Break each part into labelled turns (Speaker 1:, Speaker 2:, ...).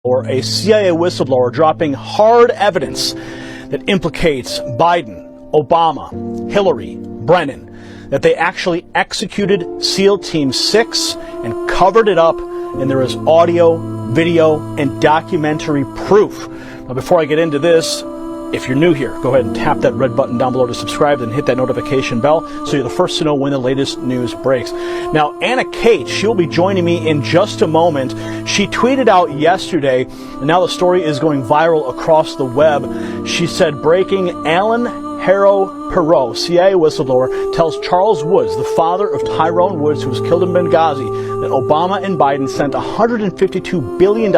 Speaker 1: or a CIA whistleblower dropping hard evidence that implicates Biden, Obama, Hillary, Brennan, that they actually executed SEAL Team 6 and covered it up, and there is audio, video, and documentary proof. Now, before I get into this, if you're new here, go ahead and tap that red button down below to subscribe and hit that notification bell so you're the first to know when the latest news breaks. Now, Anna Kate, she'll be joining me in just a moment. She tweeted out yesterday, and now the story is going viral across the web. She said, breaking, Alan Harrow Perot, CIA whistleblower, tells Charles Woods, the father of Tyrone Woods, who was killed in Benghazi, that Obama and Biden sent $152 billion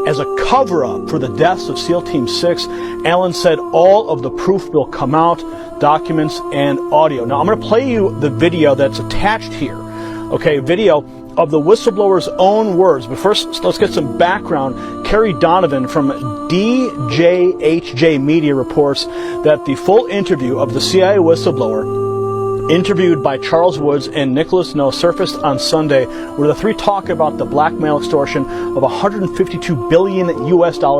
Speaker 1: as a cover-up for the deaths of SEAL Team 6. Allen said all of the proof will come out, documents and audio. Now, I'm going to play you the video that's attached here. Okay, video of the whistleblower's own words. But first, let's get some background. Kerry Donovan from DJHJ Media reports that the full interview of the CIA whistleblower interviewed by Charles Woods and Nicholas Noe surfaced on Sunday, where the three talk about the blackmail extortion of $152 billion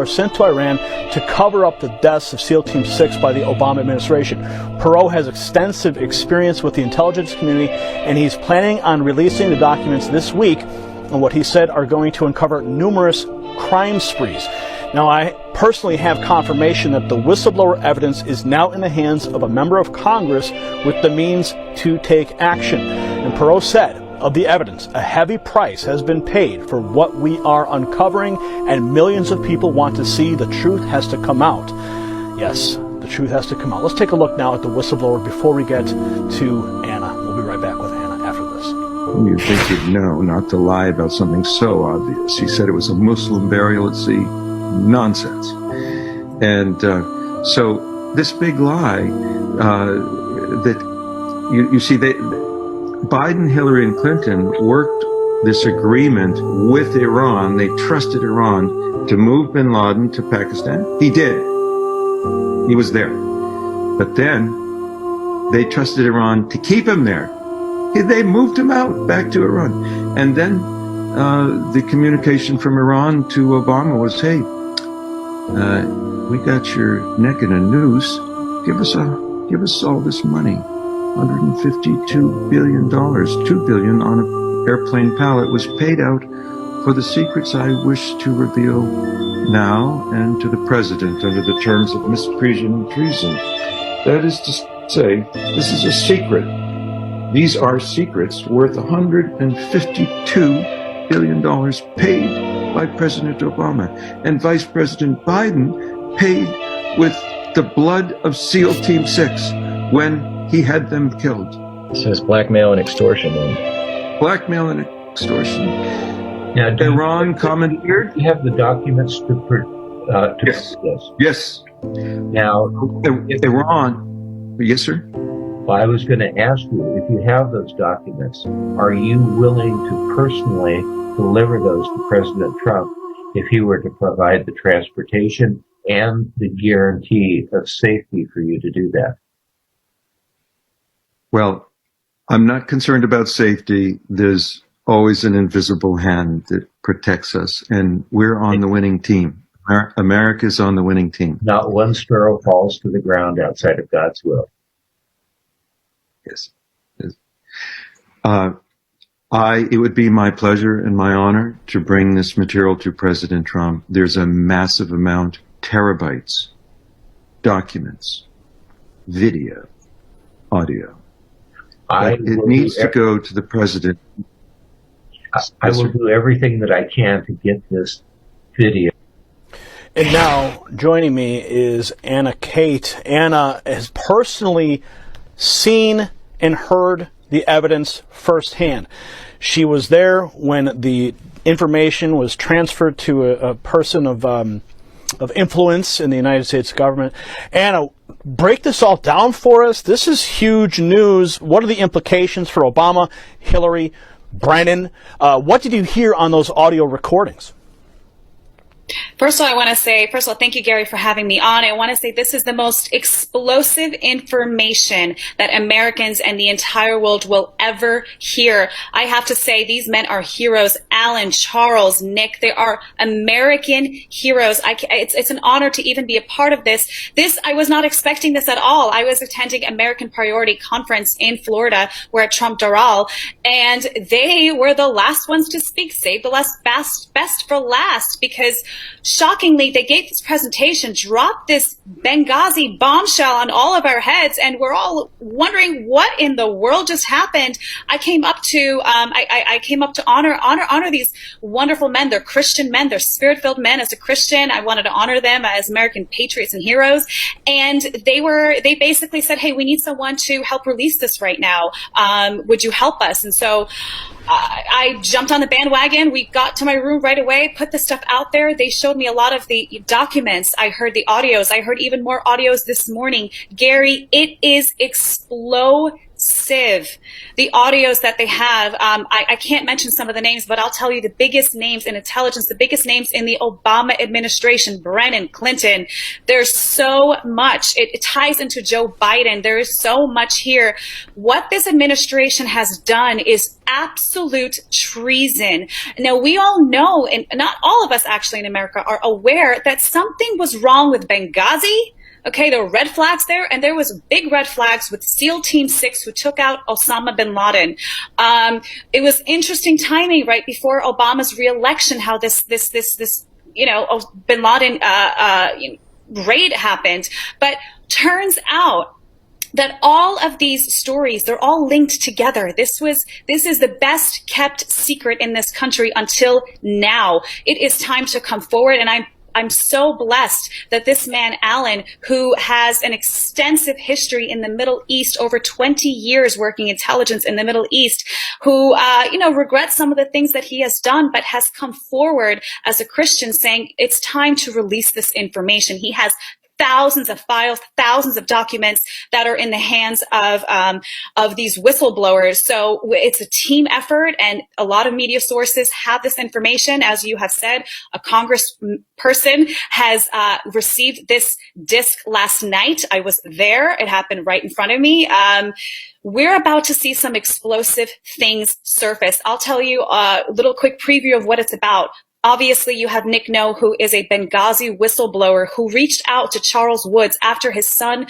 Speaker 1: sent to Iran to cover up the deaths of SEAL Team 6 by the Obama administration. Perot has extensive experience with the intelligence community, and he's planning on releasing the documents this week on what he said are going to uncover numerous crime sprees. Now, I personally have confirmation that the whistleblower evidence is now in the hands of a member of Congress with the means to take action. And Perot said of the evidence, a heavy price has been paid for what we are uncovering, and millions of people want to see the truth has to come out. Yes, the truth has to come out. Let's take a look now at the whistleblower before we get to Anna. We'll be right back with Anna after this.
Speaker 2: You think you'd know not to lie about something so obvious. He said it was a Muslim burial at sea. Nonsense. And so this big lie that you see, Biden, Hillary, and Clinton worked this agreement with Iran. They trusted Iran to move bin Laden to Pakistan. He did. He was there. But then they trusted Iran to keep him there. They moved him out back to Iran. And then the communication from Iran to Obama was, hey, we got your neck in a noose. Give us all this money. $152 billion, $2 billion on an airplane pallet was paid out for the secrets I wish to reveal now and to the president under the terms of misprision and treason. That is to say, this is a secret. These are secrets worth $152 billion paid by President Obama, and Vice President Biden paid with the blood of SEAL Team 6 when he had them killed.
Speaker 3: So it's blackmail and extortion.
Speaker 2: Blackmail and extortion.
Speaker 3: Now,
Speaker 2: Iran commandeered.
Speaker 3: You have the documents to
Speaker 2: Yes.
Speaker 3: this.
Speaker 2: Yes.
Speaker 3: Now,
Speaker 2: Iran. Yes, sir.
Speaker 3: well, I was going to ask you, if you have those documents, are you willing to personally deliver those to President Trump if he were to provide the transportation and the guarantee of safety for you to do that?
Speaker 2: Well, I'm not concerned about safety. There's always an invisible hand that protects us, and we're on the winning team. America's on the winning team.
Speaker 3: Not one sparrow falls to the ground outside of God's will.
Speaker 2: Yes. It would be my pleasure and my honor to bring this material to President Trump. There's a massive amount, terabytes, documents, video, audio. It needs to go to the president.
Speaker 3: I will do everything that I can to get this video.
Speaker 1: And now, joining me is Anna Kate. Anna has personally seen and heard the evidence firsthand. She was there when the information was transferred to a person of influence in the United States government. Anna, break this all down for us. This is huge news. What are the implications for Obama, Hillary, Brennan? What did you hear on those audio recordings?
Speaker 4: First of all, thank you, Gary, for having me on. I want to say this is the most explosive information that Americans and the entire world will ever hear. I have to say these men are heroes. Alan, Charles, Nick, they are American heroes. It's an honor to even be a part of this. I was not expecting this at all. I was attending American Priority Conference in Florida. We're at Trump Doral, and they were the last ones to speak. Save the best for last, because shockingly, they gave this presentation, dropped this Benghazi bombshell on all of our heads, and we're all wondering what in the world just happened. I came up to honor these wonderful men. They're Christian men. They're spirit-filled men. As a Christian, I wanted to honor them as American patriots and heroes. And they basically said, "Hey, we need someone to help release this right now. Would you help us?" And so I jumped on the bandwagon. We got to my room right away, put the stuff out there. They showed me a lot of the documents. I heard the audios. I heard even more audios this morning. Gary, it is explosive. The audios that they have, I can't mention some of the names, but I'll tell you the biggest names in intelligence, the biggest names in the Obama administration, Brennan, Clinton. There's so much. It ties into Joe Biden. There is so much here. What this administration has done is absolute treason. Now, we all know, and not all of us actually in America are aware, that something was wrong with Benghazi. Okay, there were red flags there, and there was big red flags with SEAL Team 6 who took out Osama bin Laden. It was interesting timing right before Obama's reelection, how this bin Laden raid happened. But turns out that all of these stories, they're all linked together. This is the best kept secret in this country until now. It is time to come forward, and I'm so blessed that this man, Alan, who has an extensive history in the Middle East, over 20 years working intelligence in the Middle East, who, regrets some of the things that he has done, but has come forward as a Christian saying it's time to release this information. He has thousands of files, thousands of documents that are in the hands of these whistleblowers. So it's a team effort, and a lot of media sources have this information. As you have said, a congressperson has received this disc last night. I was there. It happened right in front of me. We're about to see some explosive things surface. I'll tell you a little quick preview of what it's about. Obviously, you have Nick No, who is a Benghazi whistleblower who reached out to Charles Woods after his son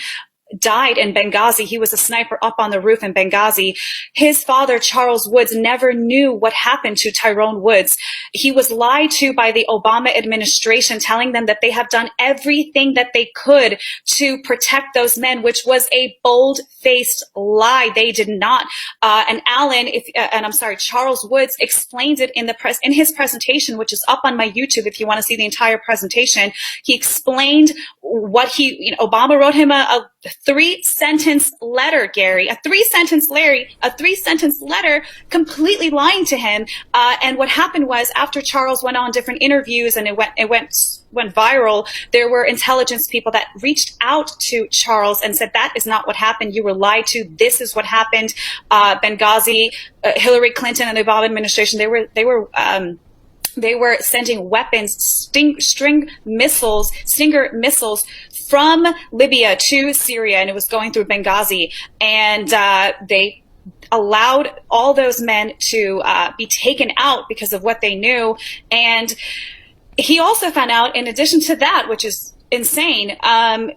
Speaker 4: died in Benghazi. He was a sniper up on the roof in Benghazi. His father, Charles Woods, never knew what happened to Tyrone Woods. He was lied to by the Obama administration, telling them that they have done everything that they could to protect those men, which was a bold-faced lie. They did not. And Charles Woods explains it in his presentation, which is up on my YouTube if you want to see the entire presentation. He explained what Obama wrote him a 3-sentence letter, Gary, a 3-sentence letter completely lying to him. And what happened was, after Charles went on different interviews and it went viral, there were intelligence people that reached out to Charles and said, that is not what happened. You were lied to. This is what happened. Benghazi, Hillary Clinton and the Obama administration, they were sending weapons, Stinger missiles from Libya to Syria, and it was going through Benghazi. And they allowed all those men to be taken out because of what they knew. And he also found out, in addition to that, which is insane,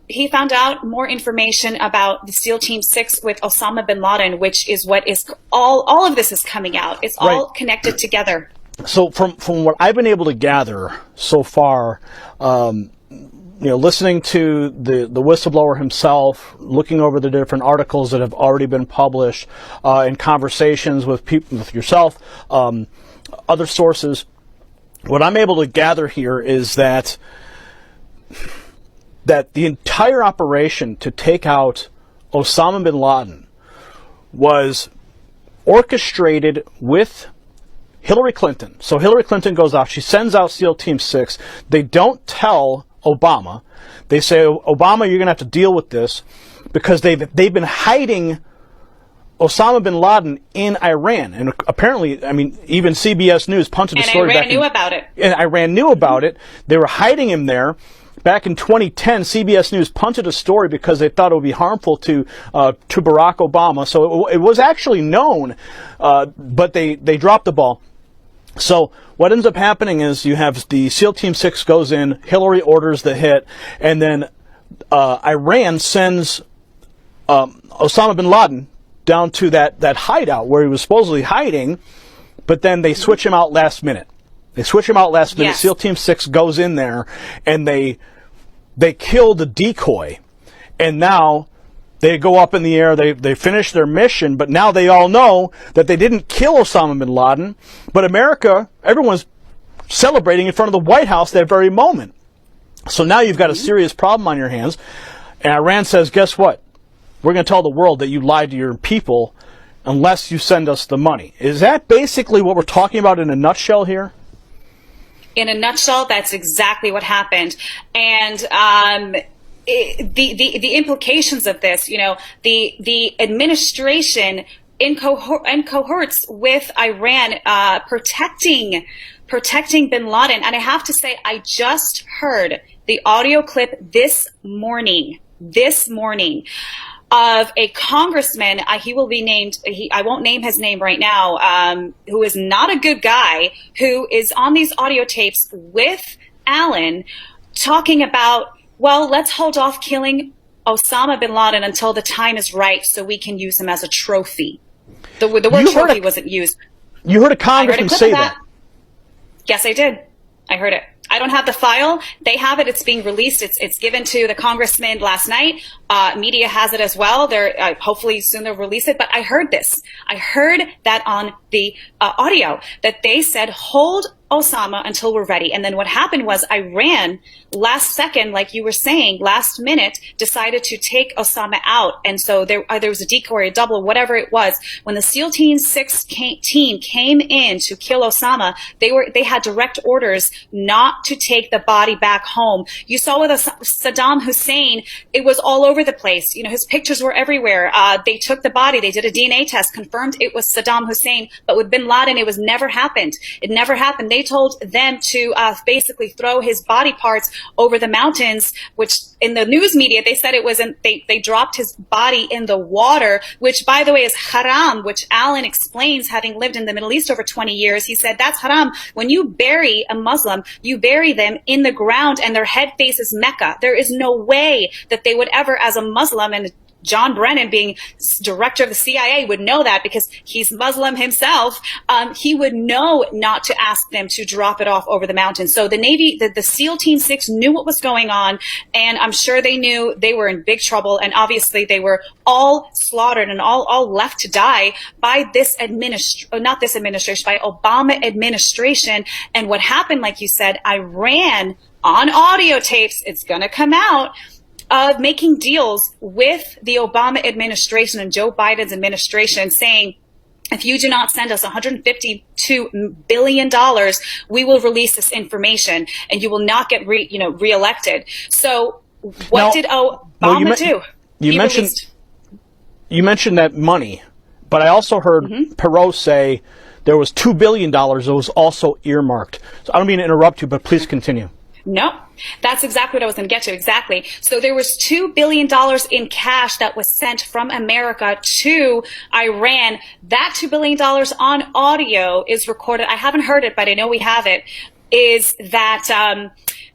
Speaker 4: he found out more information about the SEAL Team 6 with Osama bin Laden, which is what is all of this is coming out. It's all connected together.
Speaker 1: So from what I've been able to gather so far, listening to the whistleblower himself, looking over the different articles that have already been published, in conversations with people, with yourself, other sources, what I'm able to gather here is that the entire operation to take out Osama bin Laden was orchestrated with Hillary Clinton. So Hillary Clinton goes off. She sends out SEAL Team 6. They don't tell Obama. They say, Obama, you're going to have to deal with this, because they've been hiding Osama bin Laden in Iran. And apparently, I mean, even CBS News punted the story back.
Speaker 4: And Iran knew about it.
Speaker 1: And Iran knew about it. They were hiding him there. Back in 2010, CBS News punted a story because they thought it would be harmful to Barack Obama. So it was actually known, but they dropped the ball. So what ends up happening is you have the SEAL Team 6 goes in, Hillary orders the hit, and then Iran sends Osama bin Laden down to that hideout where he was supposedly hiding, but then they switch him out last minute.
Speaker 4: Yes.
Speaker 1: SEAL Team 6 goes in there, and they kill the decoy. And now they go up in the air, they finish their mission, but now they all know that they didn't kill Osama bin Laden, but America, everyone's celebrating in front of the White House that very moment. So now you've got a serious problem on your hands, and Iran says, guess what? We're going to tell the world that you lied to your people unless you send us the money. Is that basically what we're talking about in a nutshell here?
Speaker 4: In a nutshell, that's exactly what happened. And the implications of this, you know, the administration in cohorts with Iran protecting bin Laden. And I have to say, I just heard the audio clip this morning of a congressman, he will be named, I won't name his name right now, who is not a good guy, who is on these audio tapes with Allen talking about, well, let's hold off killing Osama bin Laden until the time is right so we can use him as a trophy. The word trophy wasn't used.
Speaker 1: You heard a congressman say that?
Speaker 4: Yes, I did. I heard it. I don't have the file. They have it. It's being released. It's given to the congressman last night. Media has it as well. They're hopefully soon they'll release it. But I heard this. I heard that on the audio that they said, hold Osama until we're ready. And then what happened was Iran, last second, like you were saying, last minute, decided to take Osama out. And so there was a decoy, or a double, whatever it was. When the SEAL Team 6 team came in to kill Osama, they had direct orders not to take the body back home. You saw with Saddam Hussein, it was all over the place. You know, his pictures were everywhere. They took the body, they did a DNA test, confirmed it was Saddam Hussein. But with bin Laden, it was never happened. It never happened. They told them to basically throw his body parts over the mountains, which in the news media, they said it wasn't, they dropped his body in the water, which by the way is haram, which Allen explains, having lived in the Middle East over 20 years. He said, that's haram. When you bury a Muslim, you bury them in the ground and their head faces Mecca. There is no way that they would ever, as a Muslim, and John Brennan, being director of the CIA, would know that because he's Muslim himself. He would know not to ask them to drop it off over the mountains. So the Navy, the SEAL Team 6 knew what was going on, and I'm sure they knew they were in big trouble. And obviously they were all slaughtered and all left to die by this not this administration, by Obama administration. And what happened, like you said, Iran on audio tapes, it's going to come out, of making deals with the Obama administration and Joe Biden's administration, saying, if you do not send us $152 billion, we will release this information and you will not get reelected. So what did Obama do?
Speaker 1: You mentioned that money, but I also heard Perot say there was $2 billion that was also earmarked. So I don't mean to interrupt you, but please continue.
Speaker 4: No, that's exactly what I was going to get to. Exactly. So there was $2 billion in cash that was sent from America to Iran. That $2 billion on audio is recorded. I haven't heard it, but I know we have it. Is that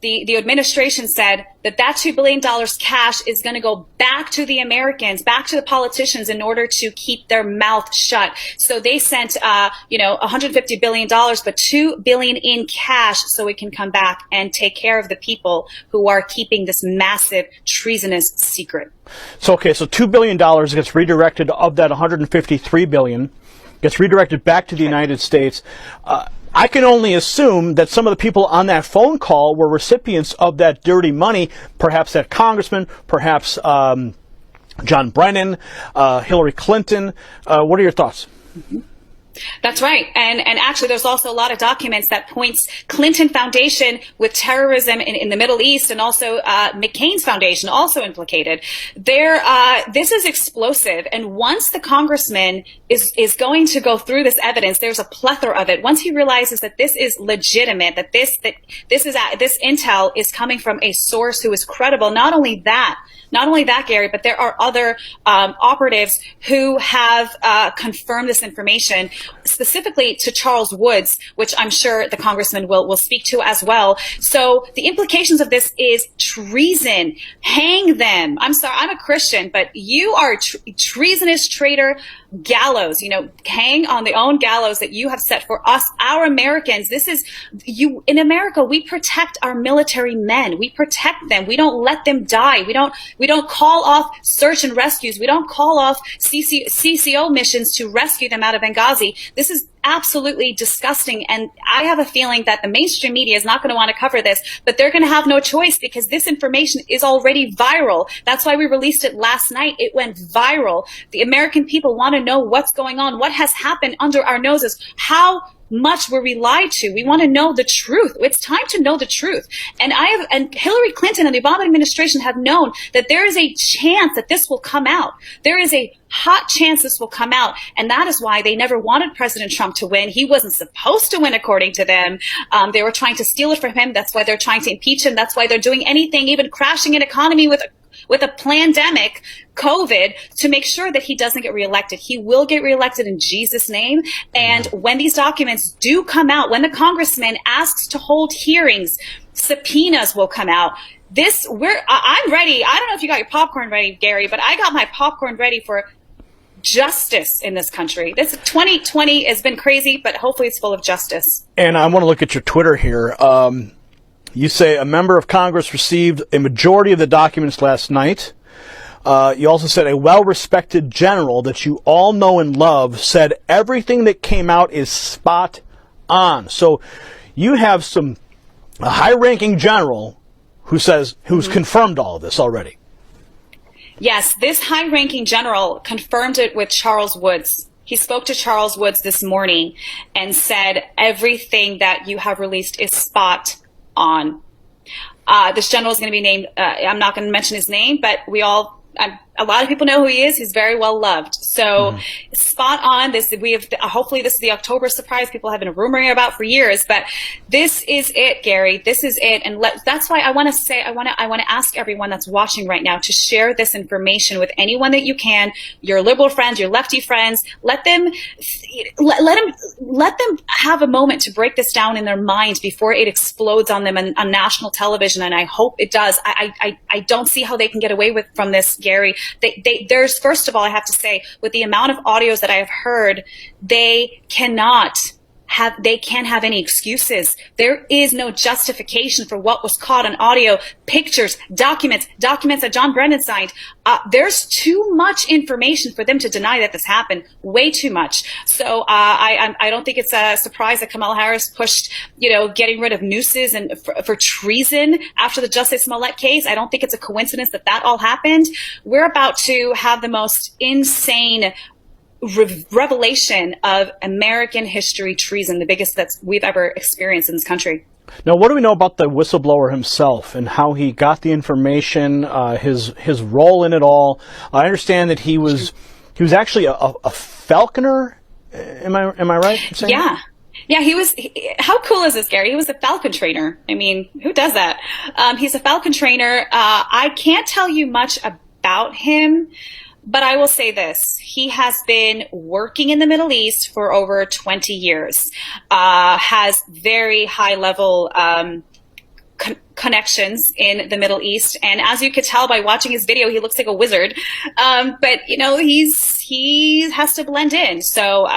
Speaker 4: the administration said that $2 billion cash is going to go back to the Americans, back to the politicians, in order to keep their mouth shut. So they sent, $150 billion, but $2 billion in cash so it can come back and take care of the people who are keeping this massive treasonous secret.
Speaker 1: So $2 billion gets redirected, of that $153 billion gets redirected back to the United States. I can only assume that some of the people on that phone call were recipients of that dirty money, perhaps that congressman, perhaps John Brennan, Hillary Clinton. What are your thoughts?
Speaker 4: That's right. And actually, there's also a lot of documents that points Clinton Foundation with terrorism in the Middle East, and also McCain's foundation also implicated. This is explosive. And once the congressman is going to go through this evidence, there's a plethora of it. Once he realizes that this is legitimate, that this intel is coming from a source who is credible. Not only that, Gary, but there are other operatives who have confirmed this information, specifically to Charles Woods, which I'm sure the congressman will speak to as well. So the implications of this is treason. Hang them. I'm sorry, I'm a Christian, but you are treasonous traitor. Gallows, hang on the own gallows that you have set for us, our Americans. This is you in America. We protect our military men. We protect them. We don't let them die. We don't call off search and rescues. We don't call off CCO missions to rescue them out of Benghazi. This is absolutely disgusting. And I have a feeling that the mainstream media is not going to want to cover this, but they're going to have no choice because this information is already viral. That's why we released it last night. It went viral. The American people want to know what's going on, what has happened under our noses, how much were we lied to. We want to know the truth. It's time to know the truth. And Hillary Clinton and the Obama administration have known that there is a chance that this will come out. There is a hot chance this will come out. And that is why they never wanted President Trump to win. He wasn't supposed to win, according to them. They were trying to steal it from him. That's why they're trying to impeach him. That's why they're doing anything, even crashing an economy with a pandemic, COVID, to make sure that he doesn't get reelected. He will get reelected in Jesus' name. And when these documents do come out, when the congressman asks to hold hearings, subpoenas will come out. I'm ready. I don't know if you got your popcorn ready, Gary, but I got my popcorn ready for justice in this country. This 2020 has been crazy, but hopefully it's full of justice.
Speaker 1: And I want to look at your Twitter here. You say a member of Congress received a majority of the documents last night. You also said a well-respected general that you all know and love said everything that came out is spot on. So you have a high-ranking general who's confirmed all of this already.
Speaker 4: Yes, this high-ranking general confirmed it with Charles Woods. He spoke to Charles Woods this morning and said everything that you have released is spot on. This general is going to be named, I'm not going to mention his name, but a lot of people know who he is. He's very well loved. So spot on. Hopefully this is the October surprise people have been rumoring about for years, but this is it, Gary. This is it. And that's why I want to ask everyone that's watching right now to share this information with anyone that you can, your liberal friends, your lefty friends. Let them have a moment to break this down in their minds before it explodes on them on national television. And I hope it does. I don't see how they can get away from this, Gary. There's, first of all, I have to say, with the amount of audios that I have heard, they can't have any excuses. There is no justification for what was caught on audio, pictures, documents that John Brennan signed. There's too much information for them to deny that this happened. Way too much. So I don't think it's a surprise that Kamala Harris pushed, getting rid of nooses and for treason after the Justice Smollett case. I don't think it's a coincidence that all happened. We're about to have the most insane revelation of American history treason, the biggest that we've ever experienced in this country.
Speaker 1: Now, what do we know about the whistleblower himself and how he got the information, his role in it all? I understand that he was actually a falconer. Am I right in saying that?
Speaker 4: Yeah, how cool is this, Gary? He was a falcon trainer. I mean, who does that? He's a falcon trainer. I can't tell you much about him, but I will say this. He has been working in the Middle East for over 20 years, has very high level connections in the Middle East. And as you could tell by watching his video, he looks like a wizard. But he has to blend in. So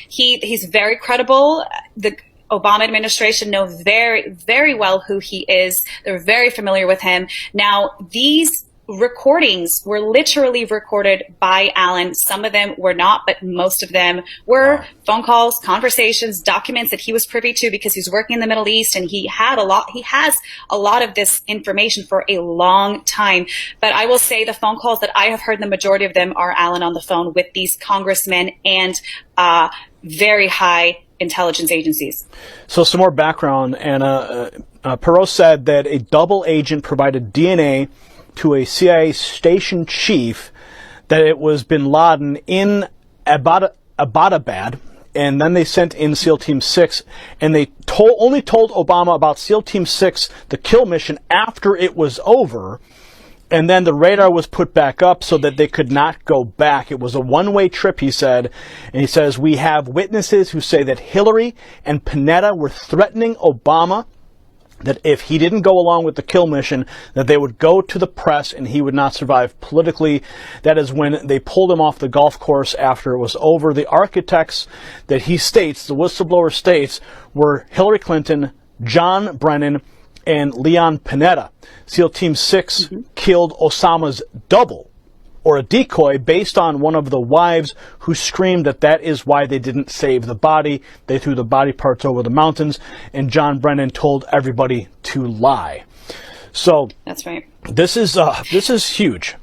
Speaker 4: he's very credible. The Obama administration know very, very well who he is. They're very familiar with him. Now, these recordings were literally recorded by Allen. Some of them were not, but most of them were phone calls, conversations, documents that he was privy to because he's working in the Middle East, and he has a lot of this information for a long time. But I will say the phone calls that I have heard, the majority of them are Allen on the phone with these congressmen and very high intelligence agencies.
Speaker 1: So some more background. Anna, Perot said that a double agent provided DNA to a CIA station chief that it was bin Laden in Abbottabad, and then they sent in SEAL Team 6, and they only told Obama about SEAL Team 6, the kill mission, after it was over, and then the radar was put back up so that they could not go back. It was a one-way trip, he said, and he says, we have witnesses who say that Hillary and Panetta were threatening Obama that if he didn't go along with the kill mission, that they would go to the press and he would not survive politically. That is when they pulled him off the golf course after it was over. The architects that he states, the whistleblower states, were Hillary Clinton, John Brennan, and Leon Panetta. SEAL Team 6 killed Osama's double, or a decoy, based on one of the wives who screamed that is why they didn't save the body. They threw the body parts over the mountains, and John Brennan told everybody to lie. So
Speaker 4: that's right.
Speaker 1: This is huge.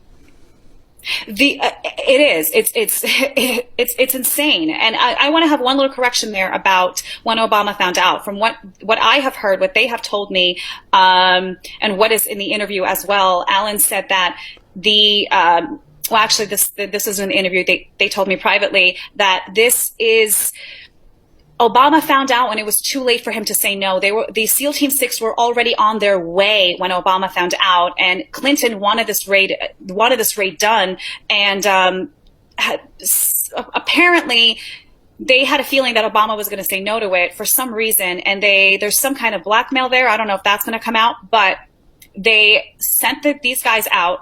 Speaker 4: It is. It's insane. And I want to have one little correction there about when Obama found out. From what I have heard, what they have told me, and what is in the interview as well, Alan said that well, actually, this is an interview. They told me privately that this is Obama found out when it was too late for him to say no. The SEAL Team 6 were already on their way when Obama found out, and Clinton wanted this raid done, and apparently they had a feeling that Obama was going to say no to it for some reason, and there's some kind of blackmail there. I don't know if that's going to come out, but they sent these guys out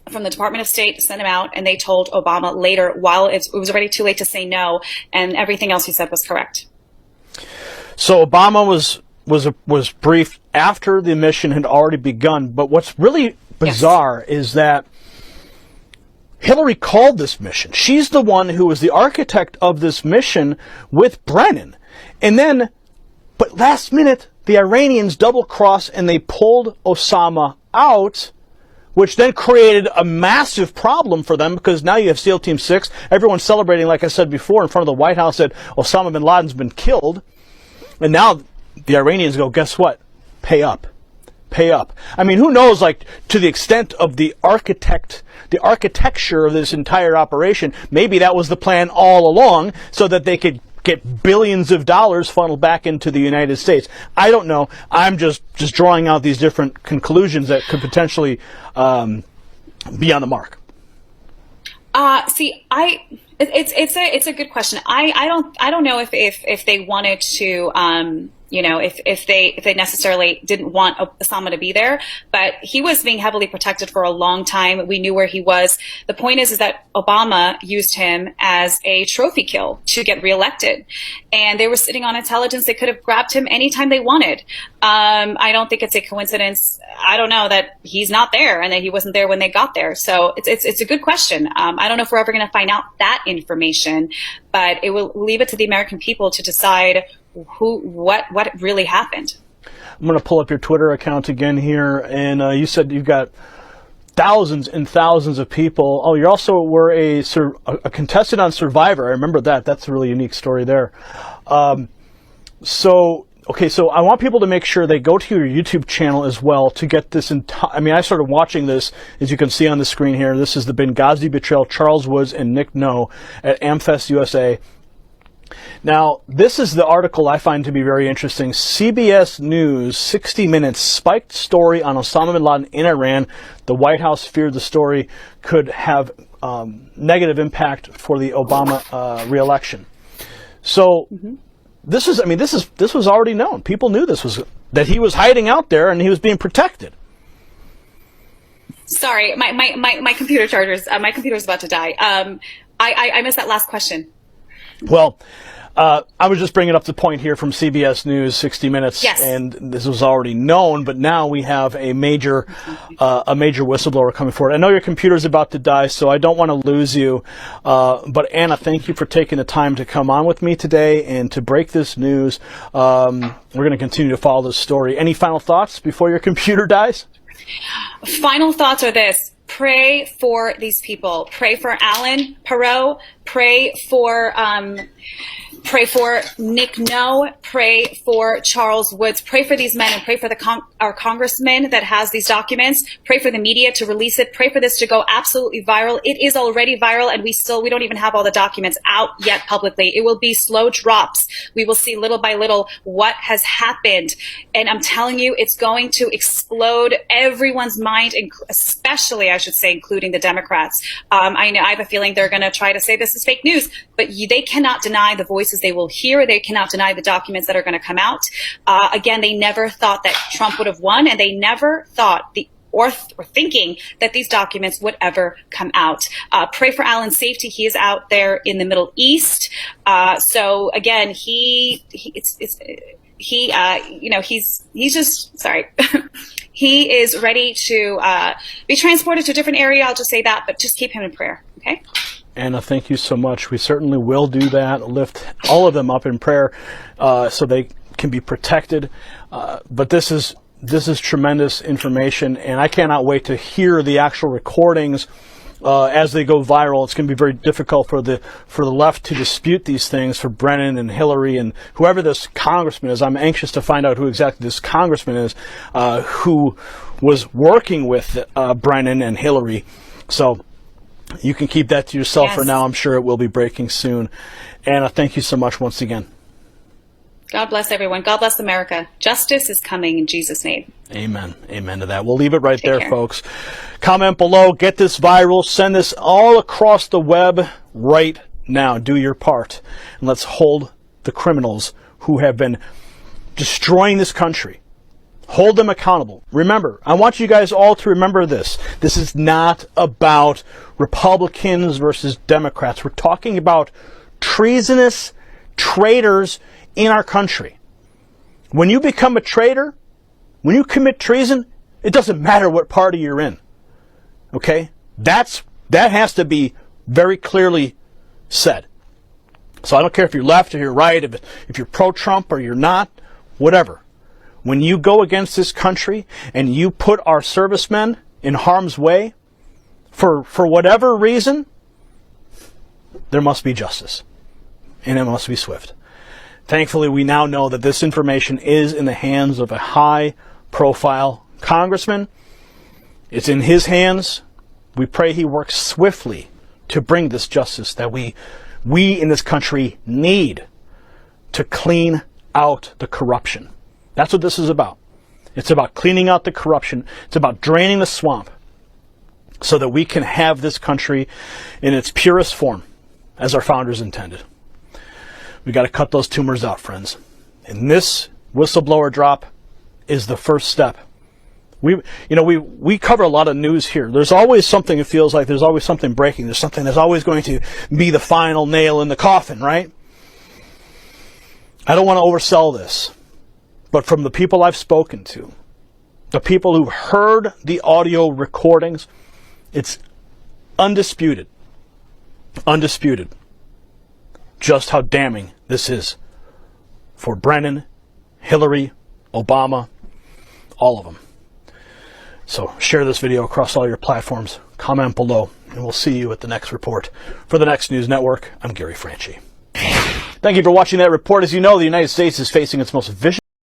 Speaker 4: from the Department of State, sent him out, and they told Obama later, while it was already too late to say no, and everything else he said was correct.
Speaker 1: So Obama was briefed after the mission had already begun. But what's really bizarre is that Hillary called this mission. She's the one who was the architect of this mission with Brennan. But last minute, the Iranians double-crossed and they pulled Osama out, which then created a massive problem for them, because now you have SEAL Team 6. Everyone's celebrating, like I said before, in front of the White House that Osama bin Laden's been killed. And now the Iranians go, guess what? Pay up. Pay up. I mean, who knows, like, to the extent of the architecture of this entire operation, maybe that was the plan all along so that they could get billions of dollars funneled back into the United States. I don't know. I'm just drawing out these different conclusions that could potentially be on the mark.
Speaker 4: It's a good question. I don't know if they wanted to if they necessarily didn't want Osama to be there, but he was being heavily protected for a long time. We knew where he was. The point is that Obama used him as a trophy kill to get reelected, and they were sitting on intelligence. They could have grabbed him anytime they wanted. I don't think it's a coincidence. I don't know that he's not there and that he wasn't there when they got there. So it's a good question. I don't know if we're ever going to find out that information, but it will leave it to the American people to decide what really happened.
Speaker 1: I'm going to pull up your Twitter account again here, and you said you've got thousands and thousands of people. Oh, you also were a contestant on Survivor. I remember that. That's a really unique story there. So I want people to make sure they go to your YouTube channel as well to get this I started watching this, as you can see on the screen here. This is the Benghazi betrayal, Charles Woods and Nick No at AmFest USA. Now, this is the article I find to be very interesting. CBS News, 60 Minutes, spiked story on Osama bin Laden in Iran. The White House feared the story could have negative impact for the Obama re-election. So this was already known. People knew that he was hiding out there and he was being protected.
Speaker 4: Sorry, my computer chargers. My computer's about to die. I missed that last question.
Speaker 1: Well, I was just bringing up the point here from CBS News, 60 Minutes,
Speaker 4: yes.
Speaker 1: And this was already known, but now we have a major whistleblower coming forward. I know your computer's about to die, so I don't want to lose you. But Anna, thank you for taking the time to come on with me today and to break this news. We're going to continue to follow this story. Any final thoughts before your computer dies?
Speaker 4: Final thoughts are this. Pray for these people. Pray for Alan Perot. Pray for Pray for Nick No. Pray for Charles Woods. Pray for these men and pray for our congressman that has these documents. Pray for the media to release it. Pray for this to go absolutely viral. It is already viral, and we don't even have all the documents out yet publicly. It will be slow drops. We will see little by little what has happened. And I'm telling you, it's going to explode everyone's mind, especially, I should say, including the Democrats. I have a feeling they're going to try to say this is fake news, but they cannot deny the voices they will hear. They cannot deny the documents that are going to come out. Again, they never thought that Trump would have won, and they never thought or thinking that these documents would ever come out. Pray for Alan's safety. He is out there in the Middle East. So again, he's just sorry. He is ready to be transported to a different area. I'll just say that, but just keep him in prayer. Okay.
Speaker 1: Anna, thank you so much. We certainly will do that. Lift all of them up in prayer so they can be protected. But this is tremendous information, and I cannot wait to hear the actual recordings as they go viral. It's going to be very difficult for the left to dispute these things, for Brennan and Hillary and whoever this congressman is. I'm anxious to find out who exactly this congressman is who was working with Brennan and Hillary. So you can keep that to yourself for now. I'm sure it will be breaking soon. Anna, thank you so much once again.
Speaker 4: God bless everyone. God bless America. Justice is coming in Jesus' name.
Speaker 1: Amen. Amen to that. We'll leave it right there,
Speaker 4: care.
Speaker 1: folks. Comment below. Get this viral. Send this all across the web right now. Do your part. And let's hold the criminals who have been destroying this country. Hold them accountable. Remember, I want you guys all to remember this. This is not about Republicans versus Democrats. We're talking about treasonous traitors in our country. When you become a traitor, when you commit treason, it doesn't matter what party you're in. Okay? That has to be very clearly said. So I don't care if you're left or you're right, if you're pro-Trump or you're not, whatever. When you go against this country and you put our servicemen in harm's way for whatever reason, there must be justice. And it must be swift. Thankfully, we now know that this information is in the hands of a high-profile congressman. It's in his hands. We pray he works swiftly to bring this justice that we in this country need to clean out the corruption. That's what this is about. It's about cleaning out the corruption. It's about draining the swamp so that we can have this country in its purest form as our founders intended. We got to cut those tumors out, friends. And this whistleblower drop is the first step. We cover a lot of news here. There's always something, it feels like there's always something breaking. There's something that's always going to be the final nail in the coffin, right? I don't want to oversell this, but from the people I've spoken to, the people who heard the audio recordings, it's undisputed just how damning this is for Brennan, Hillary, Obama, all of them. So share this video across all your platforms, comment below, and we'll see you at the next report. For the Next News Network, I'm Gary Franchi. Thank you for watching that report. As you know, the United States is facing its most vicious